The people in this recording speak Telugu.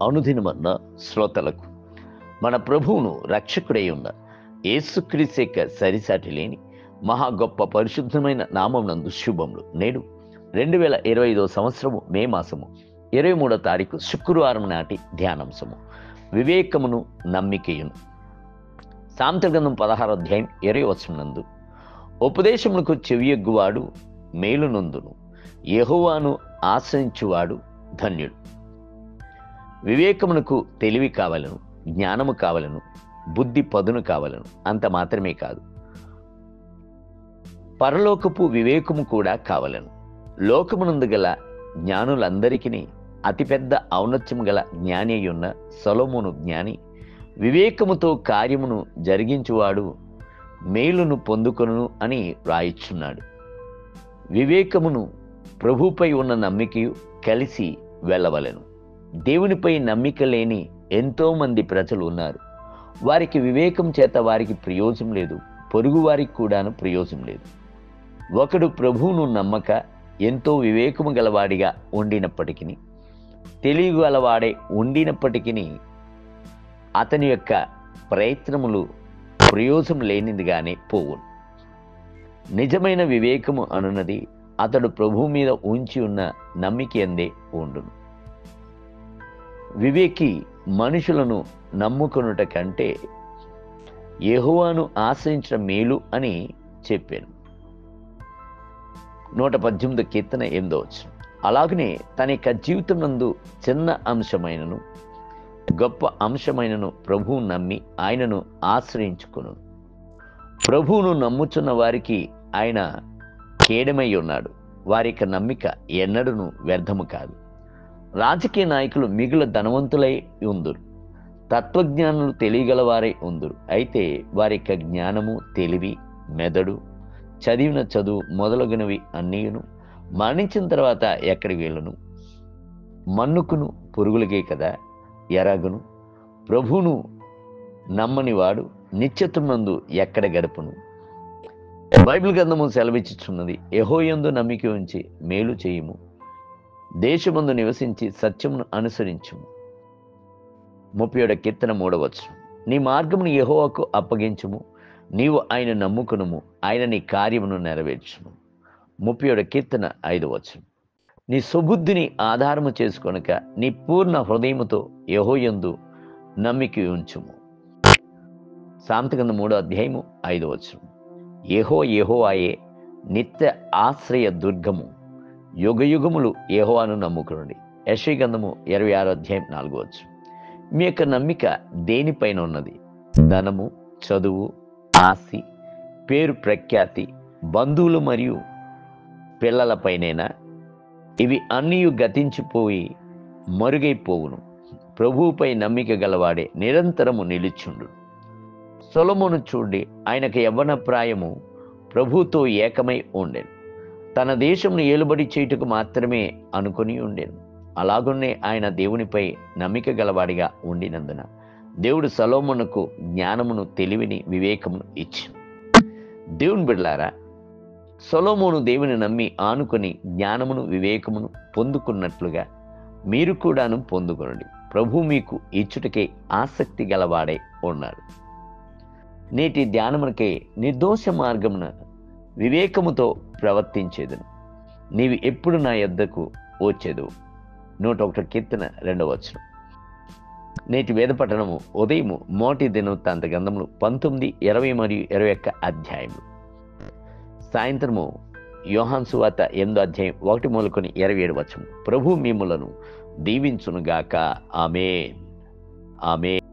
అనుదినమన్న శ్రోతలకు మన ప్రభువును రక్షకుడై ఉన్న యేసుక్రీస్తు యొక్క సరిసాటి లేని మహా గొప్ప పరిశుద్ధమైన నామమునందు శుభములు. నేడు 2025 సంవత్సరము మే మాసము 23వ తారీఖు శుక్రవారం నాటి ధ్యానాంశము వివేకమును నమ్మికయును. సామెతల గ్రంథం 16వ అధ్యాయం 20వ వచనం నందు ఉపదేశములకు చెవియొగ్గువాడు మేలు నొందును, యెహోవాను ఆశ్రయించువాడు ధన్యుడు. వివేకమునకు తెలివి కావలను, జ్ఞానము కావలను, బుద్ధి పదును కావలను. అంత మాత్రమే కాదు, పరలోకపు వివేకము కూడా కావలను. లోకమునందు గల జ్ఞానులందరికీ అతిపెద్ద ఔన్నత్యము గల జ్ఞాని అయ్యున్న సొలొమోను జ్ఞాని వివేకముతో కార్యమును జరిగించువాడు మేలును పొందుకొను అని రాయిచున్నాడు. వివేకమును ప్రభుపై ఉన్న నమ్మికయు కలిసి వెళ్ళవలెను. దేవునిపై నమ్మిక లేని ఎంతోమంది ప్రజలు ఉన్నారు. వారికి వివేకం చేత వారికి ప్రయోజనం లేదు, పొరుగు వారికి కూడాను ప్రయోజనం లేదు. ఒకడు ప్రభువును నమ్మక ఎంతో వివేకము గలవాడిగా ఉండినప్పటికీ, తెలియగలవాడే ఉండినప్పటికీ అతని యొక్క ప్రయత్నములు ప్రయోజనం లేనిదిగానే పోవును. నిజమైన వివేకము అనున్నది అతడు ప్రభువు మీద ఉంచి ఉన్న నమ్మిక ఎందే ఉండును. వివేకి మనుషులను నమ్ముకొనుట కంటే యెహోవాను ఆశ్రయించడం మేలు అని చెప్పాను. 118 కీర్తన 8వ వచనం. అలాగనే తన యొక్క జీవితం నందు చిన్న అంశమైనను గొప్ప అంశమైనను ప్రభువు నమ్మి ఆయనను ఆశ్రయించుకును. ప్రభువును నమ్ముచున్న వారికి ఆయన కేడమై ఉన్నాడు. వారి యొక్క నమ్మిక ఎన్నడూను వ్యర్థము కాదు. రాజకీయ నాయకులు మిగుల ధనవంతులై ఉందురు, తత్వజ్ఞానులు తెలియగలవారై ఉందురు. అయితే వారి యొక్క జ్ఞానము, తెలివి, మెదడు, చదివిన చదువు మొదలగునవి అన్నీను మరణించిన తర్వాత ఎక్కడికి వెళ్ళును? మన్నుకును, పురుగులకే కదా ఎరగును. ప్రభువును నమ్మనివాడు నిత్యత్వమందు ఎక్కడ గడుపును? బైబిల్ గ్రంథము సెలవిచ్చుచున్నది, యెహోవాయందు నమ్మిక ఉంచి మేలు చేయుము, దేశమందు నివసించి సత్యమును అనుసరించుము. 37వ కీర్తన 3వ వచనం. నీ మార్గమును యెహోవాకు అప్పగించుము, నీవు ఆయన నమ్ముకునుము, ఆయన నీ కార్యమును నెరవేర్చుము. 37వ కీర్తన 5వ వచనం. నీ సుబుద్ధిని ఆధారము చేసుకొనక నీ పూర్ణ హృదయముతో యెహోవాయందు నమ్మిక ఉంచుము. సామెతల గ్రంథం 3వ అధ్యాయము 5వ వచనం. యెహోవాయే నిత్య ఆశ్రయ దుర్గము, యుగయుగములు యెహోవాను నమ్ముకునండి. యెషయా గ్రంథము 26వ అధ్యాయం 4వ వచనం. మీ యొక్క నమ్మిక దేనిపైన ఉన్నది? ధనము, చదువు, ఆస్తి, పేరు ప్రఖ్యాతి, బంధువులు మరియు పిల్లలపైనేనా? ఇవి అన్నీ గతించిపోయి మరుగైపోవును. ప్రభువుపై నమ్మిక గలవాడే నిరంతరము నిలుచుండు. సొలొమోను చూడండి, ఆయనకు యవ్వన ప్రాయము ప్రభువుతో ఏకమై ఉండెను. తన దేశంను ఏలుబడి చేయుటకు మాత్రమే అనుకుని ఉండెను. అలాగునే ఆయన దేవునిపై నమ్మిక గలవాడిగా ఉండినందున దేవుడు సొలొమోనుకు జ్ఞానమును, తెలివిని, వివేకమును ఇచ్చెను. దేవుని బిడ్డలారా, సొలొమోను దేవుని నమ్మి ఆనుకొని జ్ఞానమును, వివేకమును పొందుకున్నట్లుగా మీరు కూడాను పొందుకొనండి. ప్రభు మీకు ఇచ్చుటకే ఆసక్తి గలవాడై ఉన్నాడు. నేటి ధ్యానమునకే నిర్దోష మార్గమున వివేకముతో ప్రవర్తించేదను, నీవు ఎప్పుడు నా యొద్దకు వచ్చేదు. 101వ కీర్తన 2వ వచనం. నేటి వేద పఠనము ఉదయము మోటి దినవృత్తాంత గ్రంథములు 19, 20 మరియు 21 అధ్యాయములు. సాయంత్రము యోహాను సువార్త 8వ అధ్యాయం 1 మొదలుకొని 27 వచనం. ప్రభు మిమ్ములను దీవించునుగాక. ఆమేన్. ఆమేన్.